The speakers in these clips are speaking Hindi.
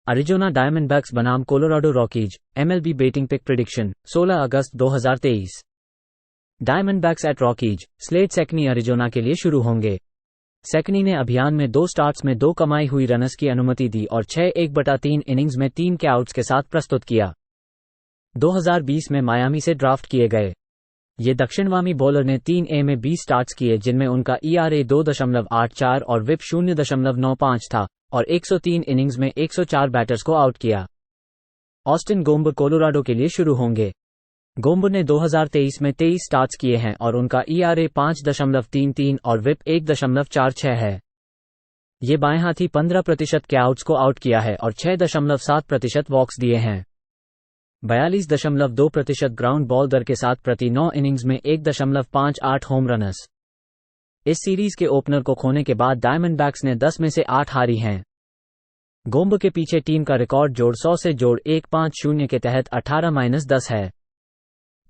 अरिजोना डायमंडबैक्स बनाम Colorado Rockies, MLB betting pick prediction 16 अगस्त 2023। Diamondbacks at Rockies, Slade Cecconi Arizona के लिए शुरू होंगे। सेकनी ने अभियान में 2 स्टार्ट्स में 2 कमाई हुई रनर्स की अनुमति दी और 6 इनिंग्स में 3 के आउट्स के साथ प्रस्तुत किया। 2020 में मायामी से ड्राफ्ट किए गए ये दक्षिणवामी बॉलर ने 3A में 20 स्टार्ट्स किए, जिनमें उनका ERA 2.84 और विप 0.95 था और 103 इनिंग्स में 104 बैटर्स को आउट किया। ऑस्टिन गोम्बर कोलोराडो के लिए शुरू होंगे। गोम्बर ने 2023 में 23 स्टार्ट्स किए हैं और उनका ERA 5.33 और विप 1.46 है। ये बाएं हाथी 15% के आउट्स को आउट किया है और 6.7% वॉक्स दिए हैं। 42.2% ग्राउंड बॉल दर के साथ प्रति 9 इनिंग्स में 1.58 होम रनर्स। इस सीरीज के ओपनर को खोने के बाद डायमंडबैक्स ने 10 में से 8 हारी हैं। गोम्बर के पीछे टीम का रिकॉर्ड जोड़ 100 से जोड़ 150 के तहत 18-10 है।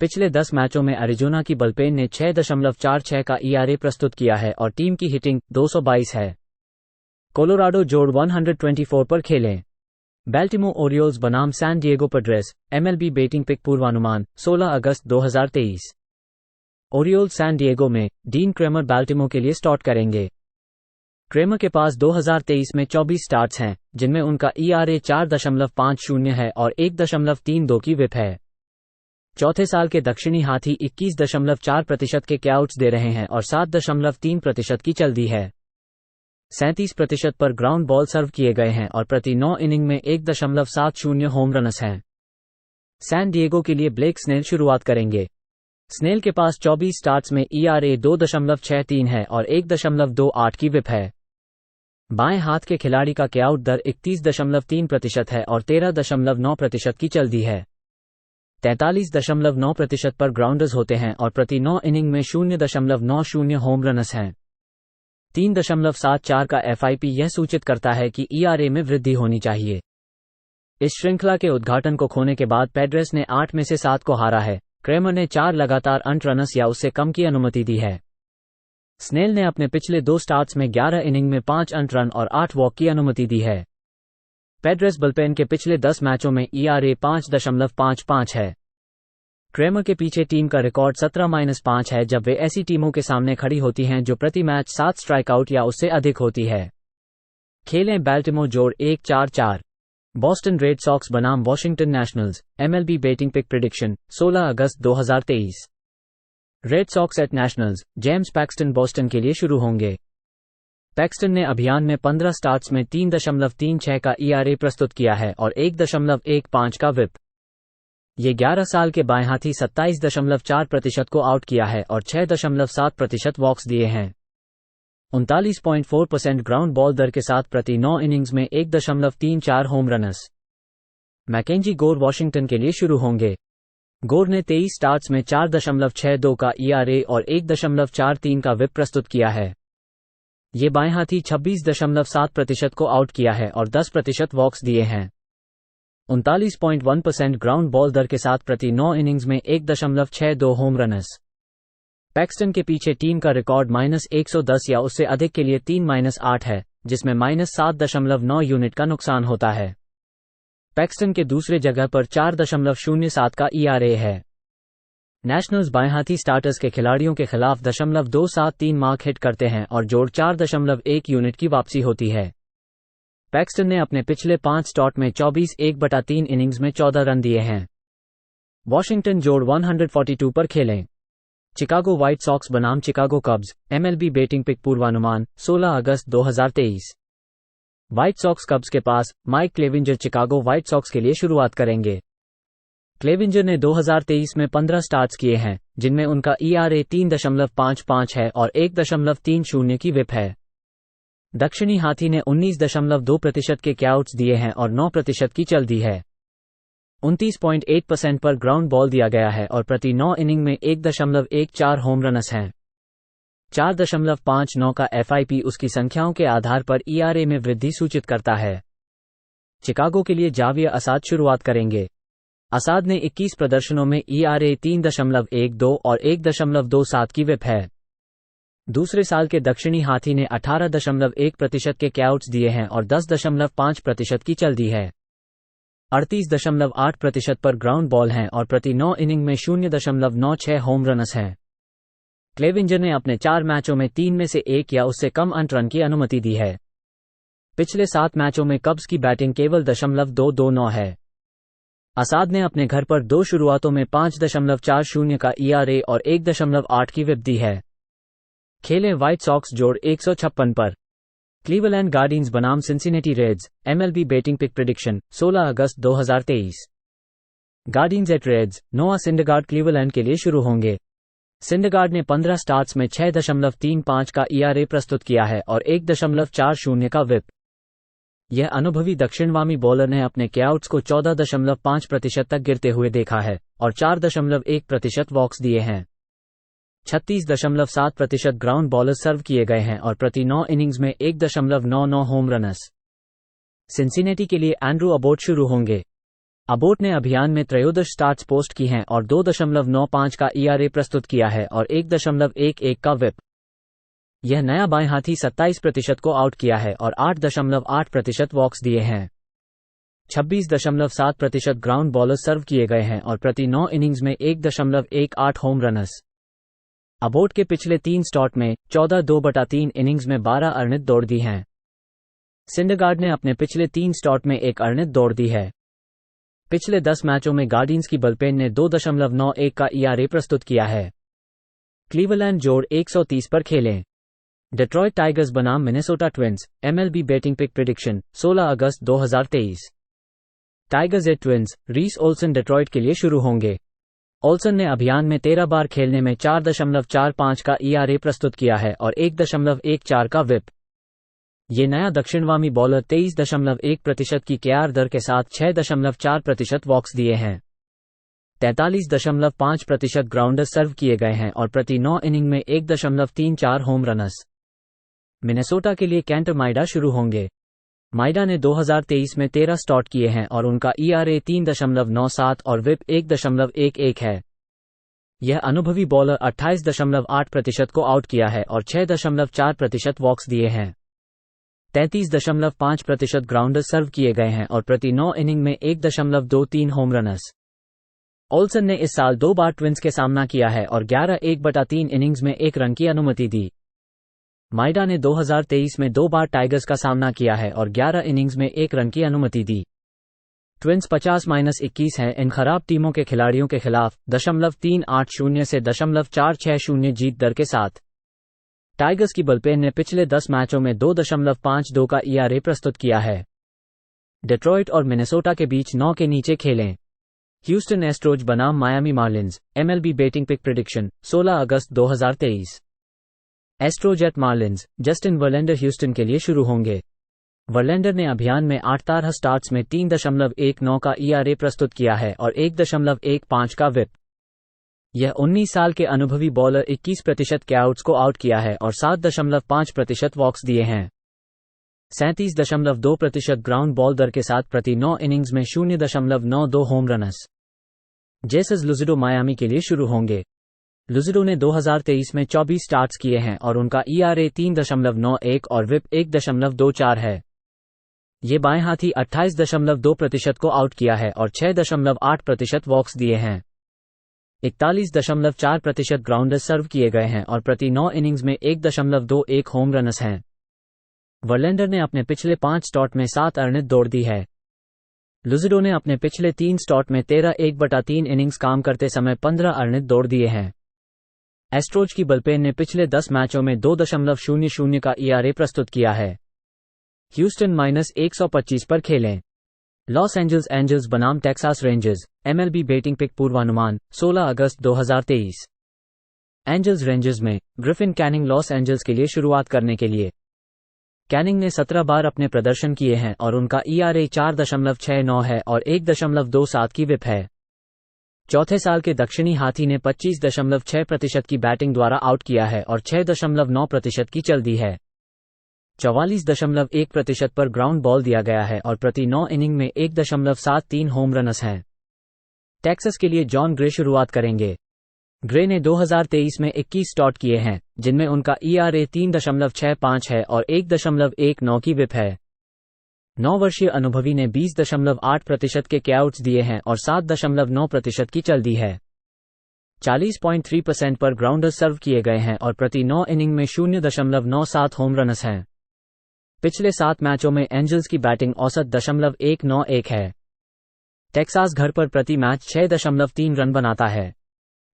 पिछले 10 मैचों में अरिजोना की बुलपेन ने 6.46 का ERA प्रस्तुत किया है और टीम की हिटिंग 222 है। कोलोराडो जोड़ 124 पर खेलें। बैल्टिमोर ओरियोल्स बनाम San Diego Padres, MLB betting pick पूर्वानुमान 16 अगस्त 2023। ओरियोल्स सैन डिएगो में, डीन क्रेमर बैल्टिमोर के लिए स्टार्ट करेंगे। क्रेमर के पास 2023 में 24 स्टार्ट्स हैं, जिनमें उनका ERA 4.50 है और 1.32 की विप है। चौथे साल के दक्षिणी हाथी 21.4% के कैआउट्स दे रहे हैं और 7.3% की चल दी है। 37% पर ग्राउंड बॉल सर्व किए गए हैं और प्रति 9 इनिंग में 1.70 होम रनर्स हैं। सैन डिएगो के लिए ब्लेक स्नेल शुरुआत करेंगे। स्नेल के पास 24 स्टार्ट्स में ERA 2.63 है और 1.28 की विप है। बाएं हाथ के खिलाड़ी का कैआउट दर 31.3% है और 13.9% की चल दी है। 43.9% पर ग्राउंडर्स होते हैं और प्रति 9 इनिंग में 0.90 होम रनर्स हैं। 3.74 का FIP यह सूचित करता है कि ERA में वृद्धि होनी चाहिए। इस श्रृंखला के उद्घाटन को खोने के बाद पैड्रेस ने 8 में से 7 को हारा है। क्रेमर ने 4 लगातार अंट रनर्स या उससे कम की अनुमति दी है। स्नेल ने अपने पिछले 2 स्टार्ट्स में 11 इनिंग में 5 अंट रन और 8 वॉक की अनुमति दी है। पैड्रेस बुलपेन के पिछले 10 मैचों में ERA 5.55 है। क्रेमर के पीछे टीम का रिकॉर्ड 17-5 है जब वे ऐसी टीमों के सामने खड़ी होती हैं जो प्रति मैच 7 स्ट्राइकआउट या उससे अधिक होती है। खेलें बैल्टिमोर जोड़ 1-4-4। बॉस्टन रेड सॉक्स बनाम Washington Nationals, MLB betting pick prediction 16 अगस्त 2023। Red Sox at Nationals, James Paxton Boston के लिए शुरू होंगे। पैक्सटन ने अभियान में 15 स्टार्ट्स में 3.36 का ERA प्रस्तुत किया है और 1.15 का विप। ये 11 साल के बाएं हाथी 27.4% को आउट किया है और 6.7% वॉक्स दिए हैं। 39.4% ग्राउंड बॉल दर के साथ प्रति 9 इनिंग्स में 1.34 होम रनर्स। मैकेंजी गोर वॉशिंगटन के लिए शुरू होंगे। गोर ने 23 स्टार्ट्स में 4.62 का ERA और 1.43 का विप प्रस्तुत किया है। ये बाएं हाथी 26.7% को आउट किया है और 10% वॉक्स दिए हैं। 39.1% ग्राउंड बॉल दर के साथ प्रति 9 इनिंग्स में 1.62 होम रनर्स। पैक्सटन के पीछे टीम का रिकॉर्ड -110 या उससे अधिक के लिए 3-8 है, जिसमें -7.9 यूनिट का नुकसान होता है। पैक्सटन के दूसरे जगह पर 4.07 का ERA है। नेशनल्स बाएं हाथी स्टार्टर्स के खिलाड़ियों के खिलाफ 0.273 मार्क हिट करते हैं और जोड़ 4.1 यूनिट की वापसी होती है। पैक्सटन ने अपने पिछले 5 स्टार्ट में 24 1/3 इनिंग्स में 14 रन दिए हैं। वॉशिंगटन जोड़ 142 पर खेलें। चिकागो व्हाइट सॉक्स बनाम Chicago Cubs, MLB betting pick पूर्वानुमान 16 अगस्त 2023। व्हाइट सॉक्स कब्स के पास Mike Clevinger Chicago White Sox के लिए शुरुआत करेंगे। क्लेविंजर ने 2023 में 15 स्टार्ट्स किए हैं, जिनमें उनका ERA 3.55 है और 1.30 की विप है। दक्षिणी हाथी ने 19.2% के कैआउट्स दिए हैं और 9% की चल दी है। 29.8% पर ग्राउंड बॉल दिया गया है और प्रति 9 इनिंग में 1.14 होम रनर्स हैं। 4.59 का FIP उसकी संख्याओं के आधार पर ERA में वृद्धि सूचित करता है। चिकागो के लिए जावियर असाद शुरुआत करेंगे। असाद ने 21 प्रदर्शनों में ERA 3.12 और 1.27 की विप है। दूसरे साल के दक्षिणी हाथी ने 18.1% के कैआउट्स दिए हैं और 10.5% की चल दी है। 38.8% पर ग्राउंड बॉल हैं और प्रति 9 इनिंग में 0.96 होम रन्स हैं। क्लेविंजर ने अपने 4 मैचों में 3 में से 1 या उससे कम अंत रन की अनुमति दी है। पिछले 7 मैचों में कब्स की बैटिंग केवल .229 है। असाद ने अपने घर पर 2 शुरुआतों में 5.40 का ERA और 1.8 की विप दी है। खेले व्हाइट सॉक्स जोड़ 156 पर। क्लीवलैंड गार्डियंस बनाम Cincinnati Reds, MLB batting pick prediction 16 अगस्त 2023। Guardians at Reds, Noah Syndergaard Cleveland के लिए शुरू होंगे। सिंडगार्ड ने 15 स्टार्ट्स में 6.35 का ERA प्रस्तुत किया है और 1.40 का विप। यह अनुभवी दक्षिणवामी बॉलर ने अपने कैआउट्स को 14.5% तक गिरते हुए देखा है और 4.1% वॉक्स दिए हैं। 36.7% ग्राउंड बॉलर सर्व किए गए हैं और प्रति 9 इनिंग्स में 1.99 होम रनस। सिंसिनेटी के लिए एंड्रू अबोट शुरू होंगे। अबोट ने अभियान में 13 स्टार्ट्स पोस्ट की हैं और 2.95 का ERA प्रस्तुत किया है और 1.11 का विप। यह नया बाएं हाथी 27% को आउट किया है और 8.8% वॉक्स दिए हैं। 26.7% ग्राउंड बॉलर सर्व किए गए हैं और प्रति 9 इनिंग्स में 1.18 होम रनस। अबोट के पिछले 3 स्टार्ट में 14/2/3 इनिंग्स में 12 अर्नित दौड़ दी हैं। सिंडगार्ड ने अपने पिछले 3 स्टार्ट में 1 अर्नित दौड़ दी है। पिछले 10 मैचों में गार्डियंस की बुलपेन ने 2.91 का ERA प्रस्तुत किया है। क्लीवलैंड जोड़ 130 पर खेलें। डेट्रॉयट टाइगर्स बनाम Minnesota Twins, MLB batting pick prediction 16 अगस्त 2023। Tigers at Twins, Reese Olson Detroit के लिए शुरू होंगे। ओल्सन ने अभियान में 13 बार खेलने में 4.45 का ERA प्रस्तुत किया है और 1.14 का विप। ये नया दक्षिणवामी बॉलर 23.1% की KR दर के साथ 6.4% वॉक्स दिए हैं। 43.5% ग्राउंडर सर्व किए गए हैं और प्रति 9 इनिंग में 1.34 होम रनस। मिनेसोटा के लिए कैंटर माइडा शुरू होंगे। माइडा ने 2023 में 13 स्टार्ट किए हैं और उनका ERA 3.97 और विप 1.11 है। यह अनुभवी बॉलर 28.8% को आउट किया है और 6.4% वॉक्स दिए हैं। 33.5% ग्राउंडर सर्व किए गए हैं और प्रति 9 इनिंग में 1.23 होम रनस। ओल्सन ने इस साल 2 बार ट्विंस के सामना किया है और 11/1/3 इनिंग्स में 1 रन की अनुमति दी। माइडा ने 2023 में 2 बार टाइगर्स का सामना किया है और 11 इनिंग्स में 1 रन की अनुमति दी। ट्विंस 50-21 हैं इन खराब टीमों के खिलाड़ियों के खिलाफ 380 से 460 जीत दर के साथ। टाइगर्स की बुलपेन ने पिछले 10 मैचों में 2.52 का ERA प्रस्तुत किया है। डेट्रॉयट और मिनेसोटा के बीच 9 के नीचे खेलें। ह्यूस्टन एस्ट्रोज बनाम Miami Marlins, MLB batting pick prediction 16 अगस्त 2023। Astros at Marlins, Justin Verlander Houston के लिए शुरू होंगे। वर्लैंडर ने अभियान में 8 स्टार्ट्स में 3.19 का ERA प्रस्तुत किया है और 1.15 का विप। यह 19 साल के अनुभवी बॉलर 21% कैआउट्स को आउट किया है और 7.5% वॉक्स दिए हैं। 37.2% ग्राउंड बॉल दर के साथ प्रति 9 इनिंग्स में 0.92 होम रनस। जेसस लुजिडो मायामी के लिए शुरू होंगे। लुजिडो ने 2023 में 24 स्टार्ट्स किए हैं और उनका ERA 3.91 और विप 1.24 है। ये बाएं हाथी 28.2% को आउट किया है और 6.8% वॉक्स दिए हैं। 41.4% ग्राउंडर सर्व किए गए हैं और प्रति 9 इनिंग्स में 1.21 होम रनस हैं। वर्लैंडर ने अपने पिछले 5 स्टार्ट में 7 अर्नित दौड़ दी है। लुजिडो ने अपने पिछले 3 स्टार्ट में 13/1/3 इनिंग्स काम करते समय 15 अर्नित दौड़ दिए हैं। एस्ट्रोज की बुलपेन ने पिछले 10 मैचों में 2.00 का ERA प्रस्तुत किया है। ह्यूस्टन -125 पर खेलें। लॉस एंजल्स एंजल्स बनाम Texas Rangers, MLB batting pick पूर्वानुमान 16 अगस्त 2023। एंजल्स रेंजर्स में ग्रिफिन कैनिंग लॉस एंजल्स के लिए शुरुआत करने के लिए। कैनिंग ने 17 बार अपने प्रदर्शन किए हैं और उनका ERA 4.69 है और 1.27 की विप है। चौथे साल के दक्षिणी हाथी ने 25.6% की बैटिंग द्वारा आउट किया है और 6.9% की चल दी है। 44.1% पर ग्राउंड बॉल दिया गया है और प्रति 9 इनिंग में 1.73 होम रनस हैं। टेक्सास के लिए जॉन ग्रे शुरुआत करेंगे। ग्रे ने 2023 में 21 स्टार्ट किए हैं, जिनमें उनका ERA 3.65 है और 1.19 की विप है। 9 वर्षीय अनुभवी ने 20.8% के कैआउट्स दिए हैं और 7.9% की चल दी है। 40.3% पर ग्राउंडर्स सर्व किए गए हैं और प्रति 9 इनिंग में 0.97 होम रन्स हैं। पिछले 7 मैचों में एंजल्स की बैटिंग औसत 0.191 है। टेक्सास घर पर प्रति मैच 6.3 रन बनाता है।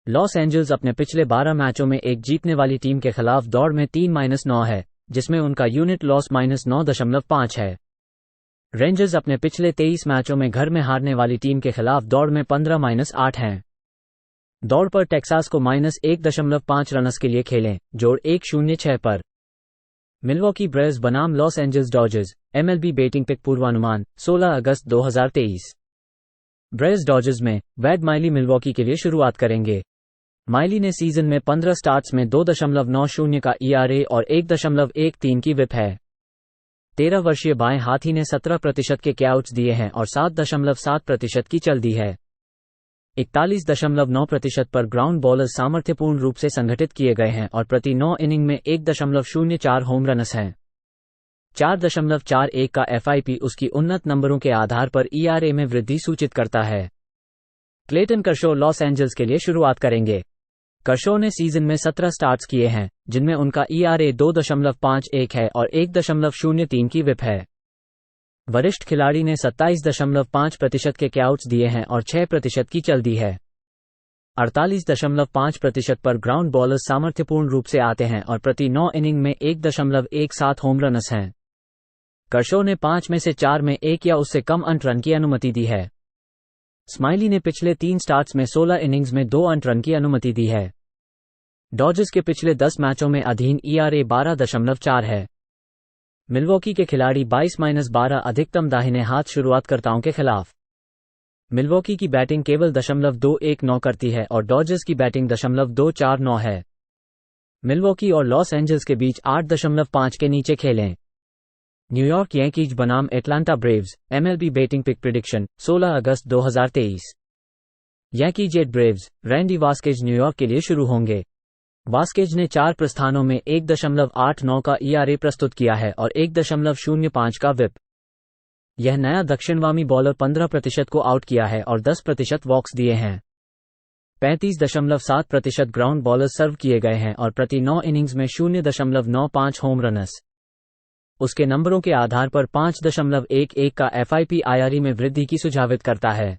लॉस एंजल्स अपने पिछले 12 मैचों में एक जीतने वाली टीम के खिलाफ दौड़ में 3-9 है, जिसमें उनका यूनिट लॉस -9.5 है। रेंजर्स अपने पिछले 23 मैचों में घर में हारने वाली टीम के खिलाफ दौड़ में 15-8 हैं। दौड़ पर टेक्सास को -1.5 रनस के लिए खेलें, जोड़ 106 पर। मिलवॉकी ब्रेव्स बनाम Los Angeles Dodgers, MLB betting pick पूर्वानुमान 16 अगस्त 2023। ब्रेव्स डॉजर्स में वैड माइली मिलवॉकी के लिए शुरुआत करेंगे। माइली ने सीजन में 15 स्टार्ट्स में 2.90 का ERA और 1.13 की विप है। 13 वर्षीय बाएं हाथी ने 17% के कैआउट्स दिए हैं और 7.7% की चल दी है। 41.9% पर ग्राउंड बॉलर्स सामर्थ्यपूर्ण रूप से संगठित किए गए हैं और प्रति 9 इनिंग में 1.04 होम रन्स हैं। 4.41 का FIP उसकी उन्नत नंबरों के आधार पर ERA में वृद्धि सूचित करता है। क्लेटन कर्शो लॉस एंजल्स के लिए शुरुआत करेंगे। कर्शो ने सीजन में 17 स्टार्ट्स किए हैं, जिनमें उनका ERA 2.51 है और 1.03 की विप है। वरिष्ठ खिलाड़ी ने 27.5% के कैआउट्स दिए हैं और 6% की चल दी है। 48.5% पर ग्राउंड बॉलर्स सामर्थ्यपूर्ण रूप से आते हैं और प्रति 9 इनिंग में 1.17 होम रन्स हैं। कर्शो ने 5 में से 4 में 1 या उससे कम अंत रन की अनुमति दी है। स्माइली ने पिछले 3 स्टार्ट्स में 16 इनिंग्स में 2 अंत रन की अनुमति दी है। डॉजर्स के पिछले 10 मैचों में अधीन ERA 12.4 है। मिलवॉकी के खिलाड़ी 22-12 अधिकतम दाहिने हाथ शुरुआतकर्ताओं के खिलाफ। मिलवॉकी की बैटिंग केवल 0.219 करती है और डॉजर्स की बैटिंग 0.249 है। मिलवॉकी और लॉस एंजल्स के बीच 8.5 के नीचे खेलें। न्यूयॉर्क यांकीज बनाम Atlanta Braves, MLB betting pick prediction 16 अगस्त 2023। Yankees at Braves, Randy Vasquez New York के लिए शुरू होंगे। वास्केज ने 4 प्रस्थानों में 1.89 का ERA प्रस्तुत किया है और 1.05 का विप। यह नया दक्षिणवामी बॉलर 15% को आउट किया है और 10% वॉक्स दिए हैं। 35.7% ग्राउंड बॉलर सर्व किए गए हैं और प्रति 9 इनिंग्स में 0.95 होम रन्स। उसके नंबरों के आधार पर 5.11 का FIP IRE में वृद्धि की सुझावित करता है।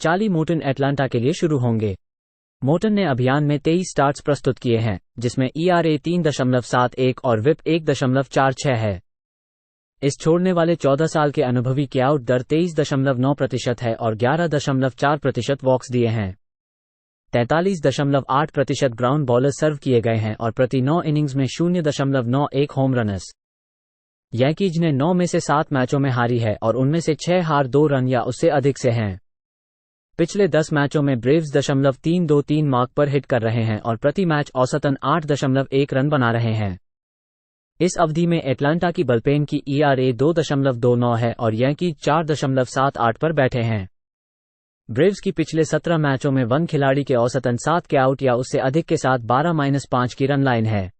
चार्ली मोर्टन एटलांटा के लिए शुरू होंगे। मोर्टन ने अभियान में 23 स्टार्ट्स प्रस्तुत किए हैं, जिसमें ERA 3.71 और विप 1.46 है। इस छोड़ने वाले 14 साल के अनुभवी की आउट दर 23.9% है और 11.4% वॉक्स दिए हैं। 43.8% ग्राउंड बॉलर सर्व किए गए हैं और प्रति 9 इनिंग्स में 0.91 होम रन्स। यांकीज ने 9 में से 7 मैचों में हारी है और उनमें से 6 हार 2 रन या उससे अधिक से हैं। पिछले 10 मैचों में ब्रेव्स 0.323 मार्क पर हिट कर रहे हैं और प्रति मैच औसतन 8.1 रन बना रहे हैं। इस अवधि में एटलांटा की बलपेन की ERA 2.29 है और यांकीज 4.78 पर बैठे हैं। ब्रेव्स की पिछले 17 मैचों में 1 खिलाड़ी के औसतन 7 के आउट या उससे अधिक के साथ 12-5 की रन लाइन है।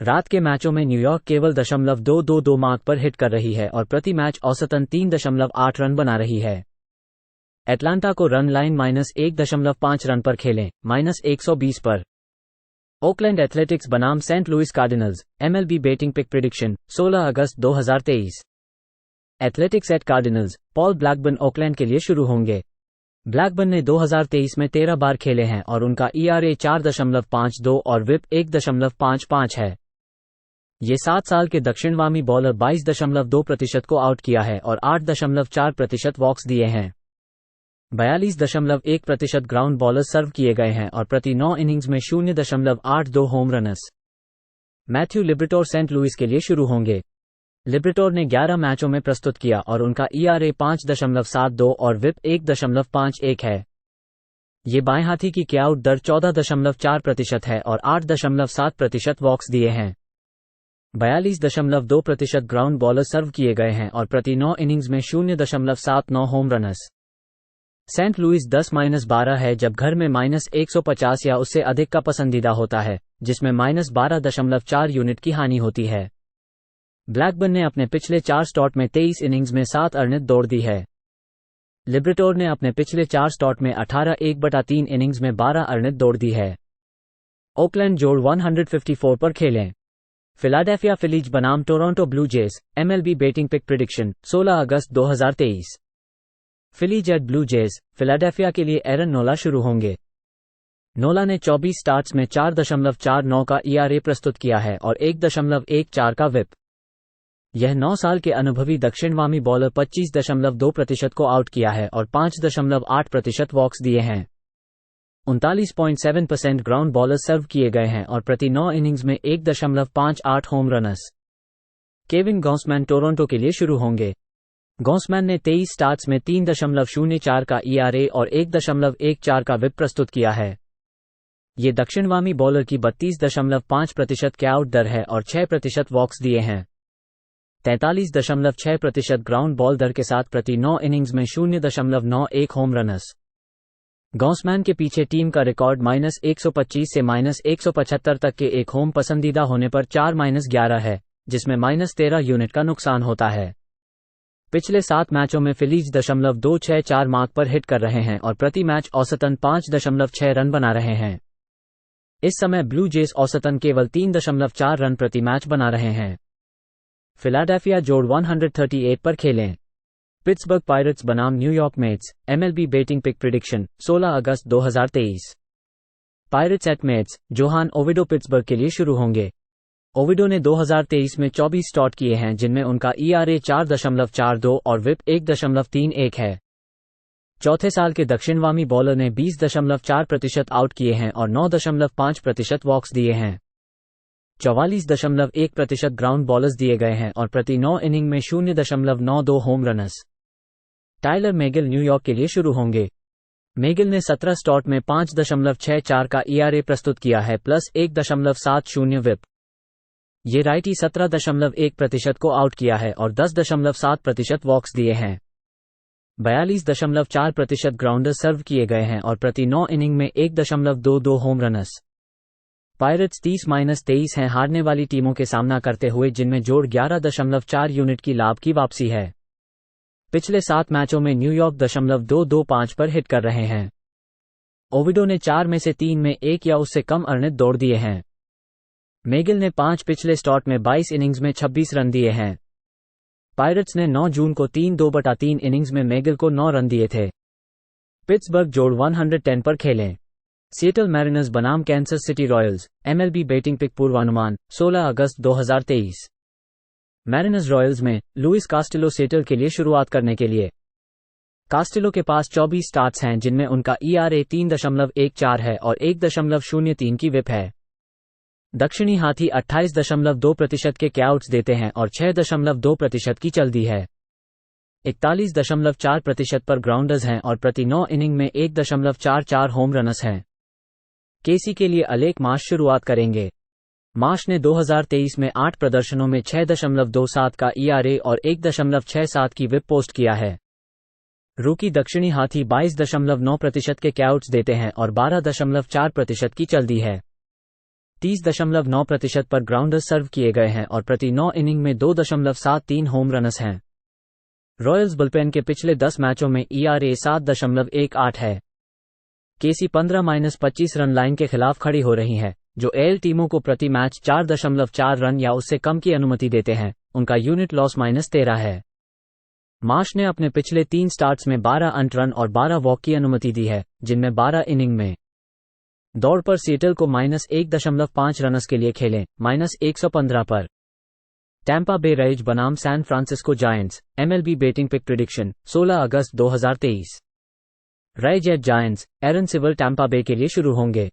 रात के मैचों में न्यूयॉर्क केवल 0.222 मार्क पर हिट कर रही है और प्रति मैच औसतन 3.8 रन बना रही है। एटलांटा को रन लाइन -1.5 रन पर खेलें, -120 पर। ओकलैंड एथलेटिक्स बनाम Saint Louis Cardinals, MLB betting pick prediction 16 अगस्त 2023। Athletics at Cardinals, Paul Blackburn Oakland के लिए शुरू होंगे। ब्लैकबर्न ने 2023 में 13 बार खेले हैं और उनका ERA 4.52 और विप 1.55 है। ये 7 साल के दक्षिणवामी बॉलर 22.2% को आउट किया है और 8.4% वॉक्स दिए हैं। 42.1% ग्राउंड बॉलर सर्व किए गए हैं और प्रति 9 इनिंग्स में 0.82 home runs. Matthew Liberatore Saint Louis के लिए शुरू होंगे। लिब्रेटोर ने 11 मैचों में प्रस्तुत किया और उनका ERA 5.72 और विप 1.51 है। ये बाएं हाथी की कैआउट दर 14.4% है और 8.7% वॉक्स दिए हैं। 42.2% ग्राउंड बॉलर सर्व किए गए हैं और प्रति 9 इनिंग्स में 0.79 होम रन्स। सेंट लुइस 10-12 है जब घर में -150 या उससे अधिक का पसंदीदा होता है, जिसमें -12.4 यूनिट की हानि होती है। ब्लैकबर्न ने अपने पिछले 4 स्टार्ट में 23 इनिंग्स में 7 रन दौड़ दी है। लिब्रेटोर ने अपने पिछले 4 स्टार्ट में 18 1/3 इनिंग्स में 12 रन दौड़ दी है। ओकलैंड जोड़ 154 पर खेलें। फिलाडेल्फिया फिलीज बनाम Toronto Blue Jays, MLB betting pick prediction 16 अगस्त 2023। Phillies at Blue Jays, Philadelphia के लिए एरन नोला शुरू होंगे। नोला ने 24 स्टार्ट्स में 4.49 का ERA प्रस्तुत किया है और 1.14 का विप। यह 9 साल के अनुभवी दक्षिणवामी बॉलर 25.2% को आउट किया है और 5.8% वॉक्स दिए हैं। 39.7% ग्राउंड बॉलर सर्व किए गए हैं और प्रति 9 इनिंग्स में 1.58 होम रनर्स। केविन गॉसमैन टोरंटो के लिए शुरू होंगे। गॉसमैन ने 23 स्टार्ट्स में 3.04 का ERA और 1.14 का विप प्रस्तुत किया है। ये दक्षिणवामी बॉलर की 32.5% कैआउट दर है और 6% वॉक्स दिए हैं। 43.6% ग्राउंड बॉल दर के साथ प्रति 9 इनिंग्स में 0.91 होम रनर्स। गॉसमैन के पीछे टीम का रिकॉर्ड -125 से -175 तक के एक होम पसंदीदा होने पर 4-11 है, जिसमें -13 यूनिट का नुकसान होता है। पिछले 7 मैचों में फिलीज 264 मार्क पर हिट कर रहे हैं और प्रति मैच औसतन 5.6 रन बना रहे हैं। इस समय ब्लू जेज औसतन केवल 3.4 रन प्रति मैच बना रहे हैं। फिलाडेल्फिया जोड़ 138 पर खेलें। पिट्सबर्ग पायरेट्स बनाम New York Mets, MLB betting pick prediction 16 अगस्त 2023। Pirates at Mets, Johan Oviedo Pittsburgh के लिए शुरू होंगे। ओविडो ने 2023 में 24 स्टार्ट किए हैं, जिनमें उनका ERA 4.42 और विप 1.31 है। चौथे साल के दक्षिणवामी बॉलर ने 20.4% आउट किए हैं और 9.5% वॉक्स दिए हैं। 44.1% ग्राउंड बॉलर्स दिए गए हैं और प्रति 9 इनिंग में 0.92 होम रनर्स। टाइलर मेगिल न्यूयॉर्क के लिए शुरू होंगे। मेगिल ने 17 स्टार्ट में 5.64 का ERA प्रस्तुत किया है प्लस 1.70 विप। ये राइटी 17.1% को आउट किया है और 10.7% वॉक्स दिए हैं। 42.4% ग्राउंडर सर्व किए गए हैं और प्रति 9 इनिंग में 1.22 होम रनर्स। पायरेट्स 30-23 हैं हारने वाली टीमों के सामना करते हुए, जिनमें जोड़ 11.4 यूनिट की लाभ की वापसी है। पिछले 7 मैचों में न्यूयॉर्क 2.25 पर हिट कर रहे हैं। ओविडो ने 4 में से 3 में 1 या उससे कम रन दौड़ दिए हैं। मेगिल ने 5 पिछले स्टार्ट में 22 इनिंग्स में 26 रन दिए हैं। पायरेट्स ने 9 जून को 3/2 इनिंग्स में मेगिल को 9 रन दिए थे। पिट्सबर्ग जोड़ 110 पर खेलें। सिएटल मैरिनर्स बनाम Kansas City Royals, MLB betting pick पूर्वानुमान 16 अगस्त 2023। मैरिनर्स रॉयल्स में लुइस कास्टिलो सिएटल के लिए शुरुआत करने के लिए। कास्टिलो के पास 24 स्टार्ट्स हैं, जिनमें उनका ERA 3.14 है और 1.03 की विप है। दक्षिणी हाथी 28.2% के कैआउट्स देते हैं और 6.2% की चलती है। 41.4% पर ग्राउंडर्स हैं और प्रति 9 इनिंग में 1.44 होम रनर्स हैं। केसी के लिए अलेक मार्श शुरुआत करेंगे। मार्श ने 2023 में 8 प्रदर्शनों में 6.27 का ERA और 1.67 की विप पोस्ट किया है। रूकी दक्षिणी हाथी 22.9% के कैआउट्स देते हैं और 12.4% की चलती है। 30.9% पर ग्राउंडर्स सर्व किए गए हैं और प्रति 9 इनिंग में 2.73 होम रनर्स हैं। रॉयल्स बुलपेन के पिछले 10 मैचों में ERA 7.18 है। केसी 15-25 रन लाइन के खिलाफ खड़ी हो रही है, जो AL टीमों को प्रति मैच 4.4 रन या उससे कम की अनुमति देते हैं। उनका यूनिट लॉस -13 है। मार्श ने अपने पिछले 3 स्टार्ट्स में 12 अंट रन और 12 वॉक की अनुमति दी है, जिनमें 12 इनिंग में। दौड़ पर सिएटल को -1.5 रनर्स के लिए खेलें, -115 पर। टैंपा बे रेज बनाम San Francisco Giants, MLB betting pick prediction 16 अगस्त 2023। Rays at Giants, Aaron Civale Tampa Bay के लिए शुरू होंगे।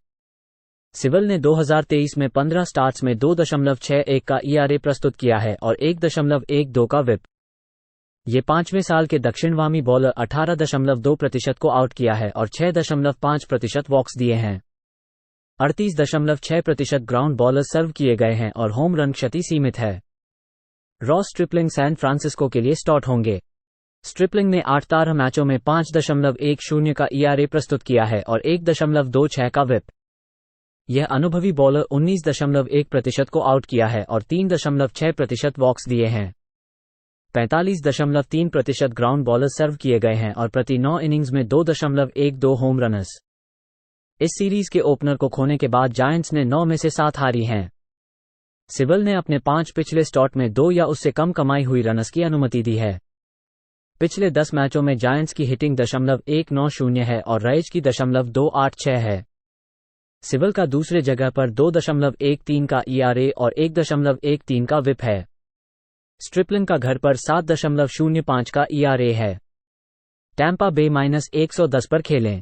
सिवल ने 2023 में 15 स्टार्ट्स में 2.61 का ERA प्रस्तुत किया है और 1.12 का विप। ये 5वें साल के दक्षिणवामी बॉलर 18.2% को आउट किया है और 6.5% वॉक्स दिए हैं। 38.6% ग्राउंड बॉलर सर्व किए गए हैं और होम रन क्षति सीमित है। रॉस स्ट्रिपलिंग सैन फ्रांसिस्को के लिए स्टार्ट होंगे। स्ट्रिपलिंग ने 8 मैचों में 5.10 का ERA प्रस्तुत किया है और 1.26 का विप। यह अनुभवी बॉलर 19.1% को आउट किया है और 3.6% वॉक्स दिए हैं। 45.3% ग्राउंड बॉलर सर्व किए गए हैं और प्रति 9 इनिंग्स में 2.12 होम रनर्स। इस सीरीज के ओपनर को खोने के बाद जायंट्स ने 9 में से 7 हारी हैं। सिबल ने अपने 5 पिछले स्टार्ट में 2 या उससे कम कमाई हुई रनर्स की अनुमति दी है। पिछले 10 मैचों में जायंट्स की हिटिंग 190 है और रैज की 286 है। सिबल का दूसरे जगह पर 2.13 का ERA और 1.13 का विप है। स्ट्रिपलिन का घर पर 7.05 का ERA है। टैंपा बे -110 पर खेलें।